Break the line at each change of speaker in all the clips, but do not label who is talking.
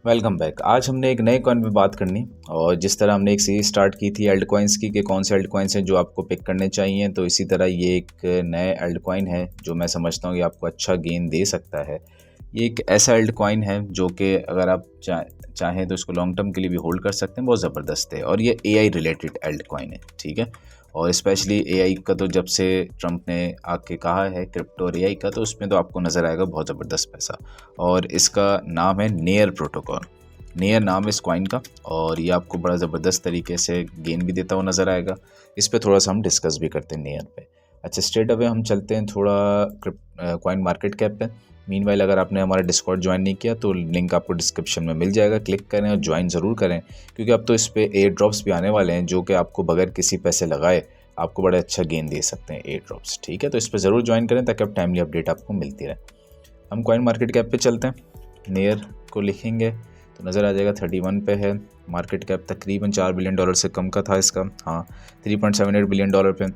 Welcome back. आज हमने एक नए कॉइन पे बात करनी और जिस तरह हमने एक सीरीज स्टार्ट की थी एल्ट कॉइन्स की कि कौन से एल्ट कॉइन्स हैं जो आपको पिक करने चाहिए, तो इसी तरह ये एक नए एल्ट कॉइन है जो मैं समझता हूँ कि आपको अच्छा गेन दे सकता है। ये एक ऐसा एल्ट कॉइन है जो कि अगर आप चाहें तो इसको लॉन्ग टर्म के लिए भी होल्ड कर सकते हैं। बहुत ज़बरदस्त है और ये एआई रिलेटेड एल्ट कॉइन है, ठीक है। और स्पेशली एआई का तो जब से ट्रंप ने आके कहा है क्रिप्टो और एआई का, तो उसमें तो आपको नज़र आएगा बहुत ज़बरदस्त पैसा। और इसका नाम है नेयर प्रोटोकॉल। नेयर नाम है इस कॉइन का और ये आपको बड़ा ज़बरदस्त तरीके से गेन भी देता हुआ नज़र आएगा। इस पर थोड़ा सा हम डिस्कस भी करते हैं नेयर पे। अच्छा, स्ट्रेट अवे हम चलते हैं थोड़ा कॉइन मार्केट कैप पे। मीनवाइल अगर आपने हमारा डिस्कॉर्ड ज्वाइन नहीं किया तो लिंक आपको डिस्क्रिप्शन में मिल जाएगा, क्लिक करें और ज्वाइन ज़रूर करें, क्योंकि अब तो इस पर एयर ड्रॉप्स भी आने वाले हैं जो कि आपको बगैर किसी पैसे लगाए आपको बड़ा अच्छा गेन दे सकते हैं एयर ड्रॉप्स, ठीक है। तो इस पर ज़रूर ज्वाइन करें ताकि अब टाइमली अपडेट आपको मिलती रहे। हम कॉइन मार्केट कैप पे चलते हैं। नेयर को लिखेंगे तो नज़र आ जाएगा 31 पे है। मार्केट कैप तकरीबन $4 बिलियन से कम का था इसका। हाँ, $3.78 बिलियन पे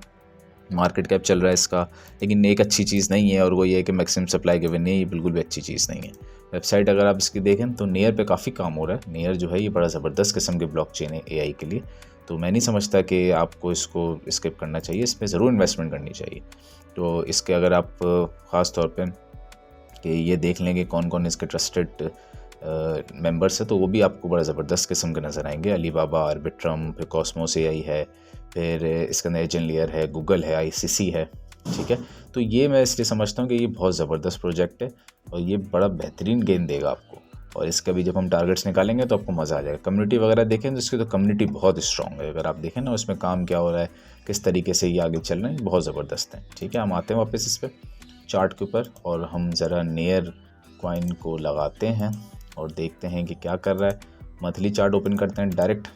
मार्केट कैप चल रहा है इसका। लेकिन एक अच्छी चीज़ नहीं है और वो ये है कि मैक्सिमम सप्लाई गिवन नहीं है, ये बिल्कुल भी अच्छी चीज़ नहीं है। वेबसाइट अगर आप इसकी देखें तो नेयर पे काफ़ी काम हो रहा है। नेयर जो है ये बड़ा ज़बरदस्त किस्म की ब्लॉकचेन है एआई के लिए, तो मैं नहीं समझता कि आपको इसको स्किप करना चाहिए, इस पर ज़रूर इन्वेस्टमेंट करनी चाहिए। तो इसके अगर आप ख़ास तौर पर कि ये देख लेंगे कौन कौन इसके ट्रस्टेड मेंबर्स है, तो वो भी आपको बड़ा ज़बरदस्त किस्म के नज़र आएंगे। अलीबाबा, आर्बिट्रम, फिर कॉस्मोस एआई है, फिर इसके अंदर एजेंट लेयर है, गूगल है, आईसीसी है, ठीक है। तो ये मैं इसलिए समझता हूँ कि ये बहुत ज़बरदस्त प्रोजेक्ट है और ये बड़ा बेहतरीन गेन देगा आपको। और इसका भी जब हम टारगेट्स निकालेंगे तो आपको मज़ा आ जाएगा। कम्युनिटी वगैरह देखें तो इसकी तो कम्युनिटी बहुत स्ट्रॉन्ग है। अगर आप देखें ना उसमें काम क्या हो रहा है, किस तरीके से ये आगे चल रहे हैं, बहुत ज़बरदस्त है, ठीक है। हम आते हैं वापस इस पर चार्ट के ऊपर और हम ज़रा नेयर कॉइन को लगाते हैं और देखते हैं कि क्या कर रहा है। मंथली चार्ट ओपन करते हैं डायरेक्ट।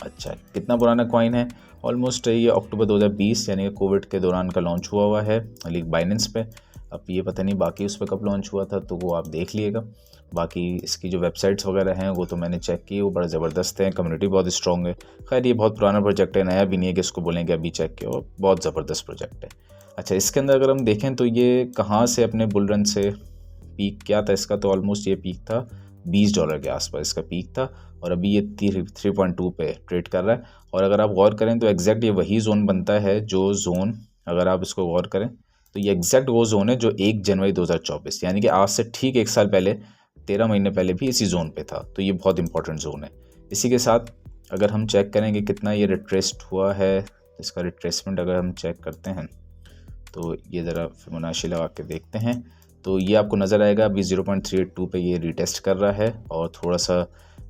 अच्छा, कितना पुराना कॉइन है? ऑलमोस्ट ये अक्टूबर 2020 यानी कि कोविड के दौरान का लॉन्च हुआ है लीग बाइनेंस पे। अब ये पता नहीं बाकी उस पर कब लॉन्च हुआ था, तो वो आप देख लिएगा। बाकी इसकी जो वेबसाइट्स वगैरह हैं वो तो मैंने चेक की, वो बड़ा ज़बरदस्त है, कम्युनिटी बहुत स्ट्रॉन्ग है। खैर ये बहुत पुराना प्रोजेक्ट है, नया भी नहीं है कि इसको बोलेंगे अभी चेक किया, बहुत ज़बरदस्त प्रोजेक्ट है। अच्छा, इसके अंदर अगर हम देखें तो ये कहाँ से अपने बुल रन से पीक क्या था इसका, तो ऑलमोस्ट ये पीक था $20 के आसपास इसका पीक था और अभी ये 3.2 पे ट्रेड कर रहा है। और अगर आप गौर करें तो एग्जैक्ट ये वही जोन बनता है जो जोन, अगर आप इसको गौर करें तो ये एग्जैक्ट वो जोन है जो 1 जनवरी 2024 यानी कि आज से ठीक 1 साल पहले, 13 महीने पहले भी इसी जोन पे था। तो ये बहुत इंपॉर्टेंट जोन है। इसी के साथ अगर हम चेक करेंगे कितना ये रिट्रेस्ड हुआ है, इसका रिट्रेसमेंट अगर हम चेक करते हैं तो ये ज़रा फिबोनाची लगा के देखते हैं तो ये आपको नज़र आएगा अभी 0.382 पे ये रीटेस्ट कर रहा है और थोड़ा सा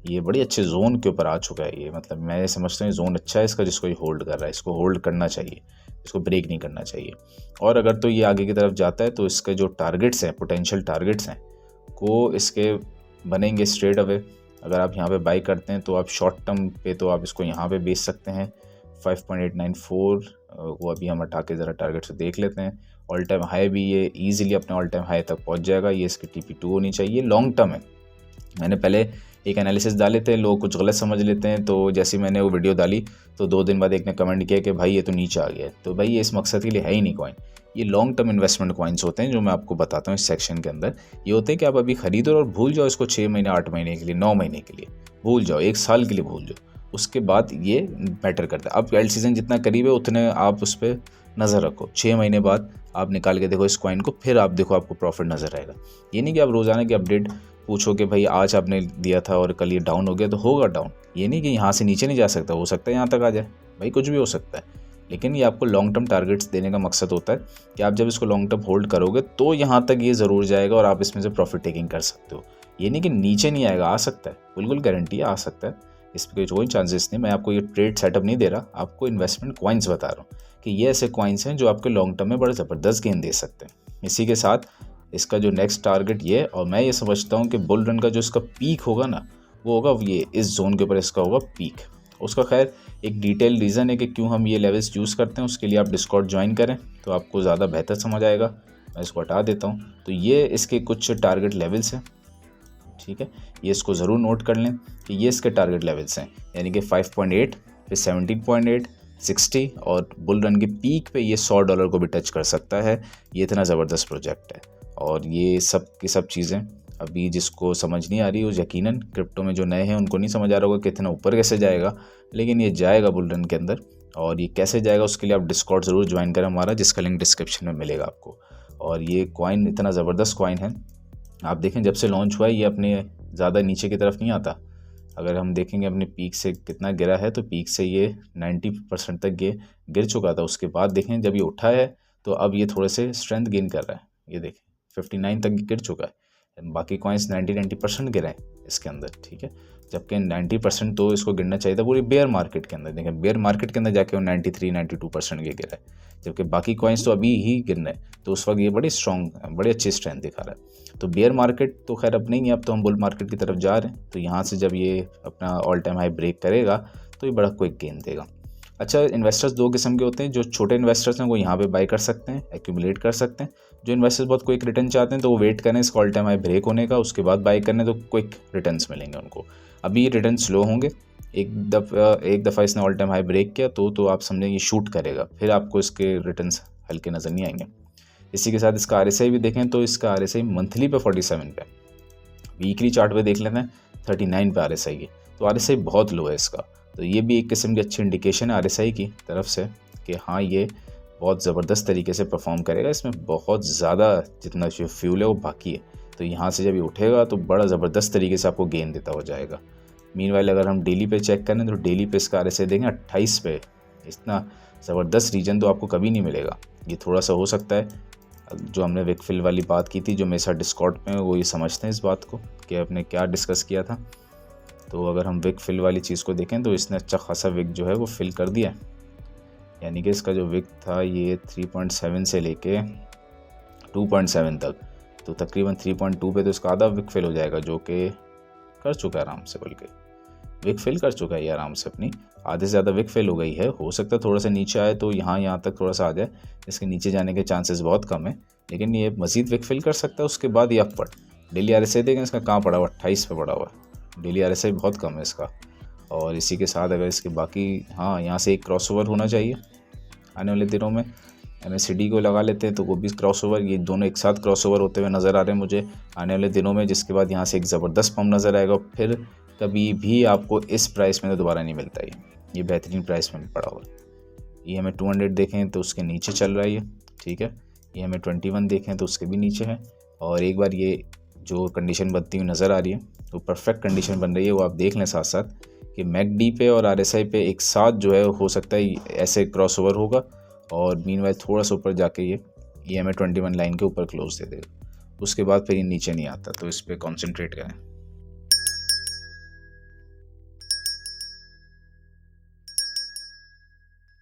ये बड़ी अच्छे जोन के ऊपर आ चुका है। ये मतलब मैं समझता हूँ जोन अच्छा है इसका, जिसको ये होल्ड कर रहा है इसको होल्ड करना चाहिए, इसको ब्रेक नहीं करना चाहिए। और अगर तो ये आगे की तरफ जाता है तो इसके जो टारगेट्स हैं, पोटेंशियल टारगेट्स हैं, को इसके बनेंगे स्ट्रेट अवे। अगर आप यहाँ पे बाई करते हैं तो आप शॉर्ट टर्म पे तो आप इसको यहाँ पे बेच सकते हैं 5.894, वो अभी हम हटा के ज़रा टारगेट से देख लेते हैं। ऑल टाइम हाई भी ये ईजिली अपने ऑल टाइम हाई तक पहुँच जाएगा। ये इसकी TP2 होनी चाहिए, लॉन्ग टर्म है। मैंने पहले एक एनालिसिस डाले थे, लोग कुछ गलत समझ लेते हैं, तो जैसे मैंने वो वीडियो डाली तो 2 दिन बाद एक ने कमेंट किया कि भाई ये तो नीचे आ गया है। तो भाई ये इस मकसद के लिए है ही नहीं कॉइन। ये लॉन्ग टर्म इन्वेस्टमेंट कॉइन्स होते हैं जो मैं आपको बताता हूँ इस सेक्शन के अंदर। ये होते हैं कि आप अभी खरीदो और भूल जाओ इसको 6 महीने, 8 महीने के लिए, 9 महीने के लिए भूल जाओ, 1 साल के लिए भूल जाओ, उसके बाद ये मैटर करता है। अब एल्ट सीजन जितना करीब है उतने आप उस पर नज़र रखो। 6 महीने बाद आप निकाल के देखो इस कॉइन को, फिर आप देखो आपको प्रॉफिट नज़र आएगा। ये नहीं कि आप रोज़ाना की अपडेट पूछो कि भाई आज आपने दिया था और कल ये डाउन हो गया तो होगा डाउन। ये नहीं कि यहाँ से नीचे नहीं जा सकता, हो सकता है यहाँ तक आ जाए, भाई कुछ भी हो सकता है। लेकिन ये आपको लॉन्ग टर्म टारगेट्स देने का मकसद होता है कि आप जब इसको लॉन्ग टर्म होल्ड करोगे तो यहाँ तक ये ज़रूर जाएगा और आप इसमें से प्रॉफिट टेकिंग कर सकते हो। ये नहीं कि नीचे नहीं आएगा, आ सकता है, बिल्कुल गारंटी है आ सकता है, इस पर कोई चांसेस नहीं। मैं आपको ये ट्रेड सेटअप नहीं दे रहा, आपको इन्वेस्टमेंट कॉइन्स बता रहा हूँ कि ये ऐसे कॉइन्स हैं जो आपके लॉन्ग टर्म में बड़ा ज़बरदस्त गेन दे सकते हैं। इसी के साथ इसका जो नेक्स्ट टारगेट ये, और मैं ये समझता हूँ कि बुल रन का जो इसका पीक होगा ना, वो होगा ये इस जोन के ऊपर इसका होगा पीक। उसका खैर एक डिटेल रीज़न है कि क्यों हम ये लेवल्स यूज़ करते हैं, उसके लिए आप डिस्कॉर्ड ज्वाइन करें तो आपको ज़्यादा बेहतर समझ आएगा। मैं इसको हटा देता हूँ। तो ये इसके कुछ टारगेट लेवल्स हैं, ठीक है। ये इसको ज़रूर नोट कर लें कि ये इसके टारगेट लेवल्स हैं, यानी कि 5.8, फिर 17.8, 60 और बुल रन के पीक पे ये $100 को भी टच कर सकता है। ये इतना ज़बरदस्त प्रोजेक्ट है और ये सब की सब चीज़ें अभी जिसको समझ नहीं आ रही वो यकीनन क्रिप्टो में जो नए हैं उनको नहीं समझ आ रहा होगा कि इतना ऊपर कैसे जाएगा, लेकिन ये जाएगा बुल रन के अंदर। और ये कैसे जाएगा उसके लिए आप डिस्कॉर्ड ज़रूर ज्वाइन करें हमारा, जिसका लिंक डिस्क्रिप्शन में मिलेगा आपको। और ये कॉइन इतना ज़बरदस्त कॉइन है, आप देखें जब से लॉन्च हुआ है ये अपने ज़्यादा नीचे की तरफ नहीं आता। अगर हम देखेंगे अपने पीक से कितना गिरा है, तो पीक से ये 90% तक ये गिर चुका था। उसके बाद देखें जब ये उठा है तो अब ये थोड़े से स्ट्रेंथ गेन कर रहा है। ये देखें 59 तक गिर चुका है, बाकी कॉइन्स 90% गिरे हैं इसके अंदर, ठीक है। जबकि 90% तो इसको गिरना चाहिए था पूरी बेयर मार्केट के अंदर। देखें बेयर मार्केट के अंदर जाके वो 93-92% के गिरा है, जबकि बाकी कॉइन्स तो अभी ही गिरने हैं। तो उस वक्त ये बड़ी स्ट्रॉन्ग, बड़ी अच्छी स्ट्रेंथ दिखा रहा है। तो बेयर मार्केट तो खैर अब नहीं है, अब तो हम बुल मार्केट की तरफ जा रहे हैं। तो यहाँ से जब ये अपना ऑल टाइम हाई ब्रेक करेगा तो ये बड़ा क्विक गेन देगा। अच्छा, इन्वेस्टर्स दो किस्म के होते हैं। जो छोटे इन्वेस्टर्स हैं वो यहाँ पे बाई कर सकते हैं, एक्यूमुलेट कर सकते हैं। जो इन्वेस्टर्स बहुत क्विक रिटर्न चाहते हैं तो वो वेट करें इसका ऑल टाइम हाई ब्रेक होने का, उसके बाद बाई करने, तो क्विक रिटर्न्स मिलेंगे उनको। अभी ये रिटर्न स्लो होंगे, एक दफ़ा इसने ऑल टाइम हाई ब्रेक किया तो आप समझें ये शूट करेगा, फिर आपको इसके रिटर्न्स हल्के नज़र नहीं आएंगे। इसी के साथ इसका RSI भी देखें तो इसका RSI मंथली पे 47 पे, वीकली चार्ट पे देख लेते हैं 39 पे RSI है। तो RSI बहुत लो है इसका। तो ये भी एक किस्म की अच्छी इंडिकेशन है RSI की तरफ से कि हाँ ये बहुत ज़बरदस्त तरीके से परफॉर्म करेगा। इसमें बहुत ज़्यादा जितना जो फ्यूल है वो बाकी है। तो यहाँ से जब ये उठेगा तो बड़ा ज़बरदस्त तरीके से आपको गेन देता हो जाएगा। मीनवाइल अगर हम डेली पे चेक करें तो डेली पे इसका RSI देंगे 28 पे। इतना ज़बरदस्त रीजन तो आपको कभी नहीं मिलेगा। ये थोड़ा सा हो सकता है जो हमने विक फिल वाली बात की थी, जो मेरे साथ डिस्कॉर्ड में वो ये समझते हैं इस बात को कि आपने क्या डिस्कस किया था। तो अगर हम विक फिल वाली चीज़ को देखें तो इसने अच्छा खासा विक जो है वो फिल कर दिया है। यानी कि इसका जो विक था ये 3.7 से लेके 2.7 तक, तो तकरीबन 3.2 पे तो इसका आधा विक फिल हो जाएगा, जो कि कर चुका है आराम से। बल्कि विक फिल कर चुका है ये आराम से, अपनी आधे से ज़्यादा विक फिल हो गई है। हो सकता है थोड़ा सा नीचे आए तो यहाँ तक थोड़ा सा आ जाए, इसके नीचे जाने के चांसेस बहुत कम है, लेकिन ये मज़ीद विक फिल कर सकता है। उसके बाद ये अपवर्ड डेली RSI देखें इसका कहाँ पड़ा हुआ, 28 पे पड़ा हुआ है। डेली RSI बहुत कम है इसका। और इसी के साथ अगर इसके बाकी यहाँ से एक क्रॉसओवर होना चाहिए आने वाले दिनों में। MACD को लगा लेते हैं तो वो भी क्रॉसओवर, ये दोनों एक साथ क्रॉसओवर होते हुए नज़र आ रहे हैं मुझे आने वाले दिनों में। जिसके बाद यहाँ से एक ज़बरदस्त पंप नज़र आएगा, फिर कभी भी आपको इस प्राइस में तो दोबारा नहीं मिलता है। ये बेहतरीन प्राइस में पड़ा हुआ है। EMA 200 देखें तो उसके नीचे चल रहा है ये, ठीक है। EMA 21 देखें तो उसके भी नीचे है। और एक बार ये जो कंडीशन बनती हुई नज़र आ रही है तो परफेक्ट कंडीशन बन रही है, वो आप देख लें साथ साथ कि MACD पे और RSI पे एक साथ जो है हो सकता है ऐसे क्रॉसओवर होगा, और मीनवाइल थोड़ा सा ऊपर जाके ये EMA 21 लाइन के ऊपर क्लोज दे देगा। उसके बाद फिर ये नीचे नहीं आता। तो इस पर कॉन्सेंट्रेट करें।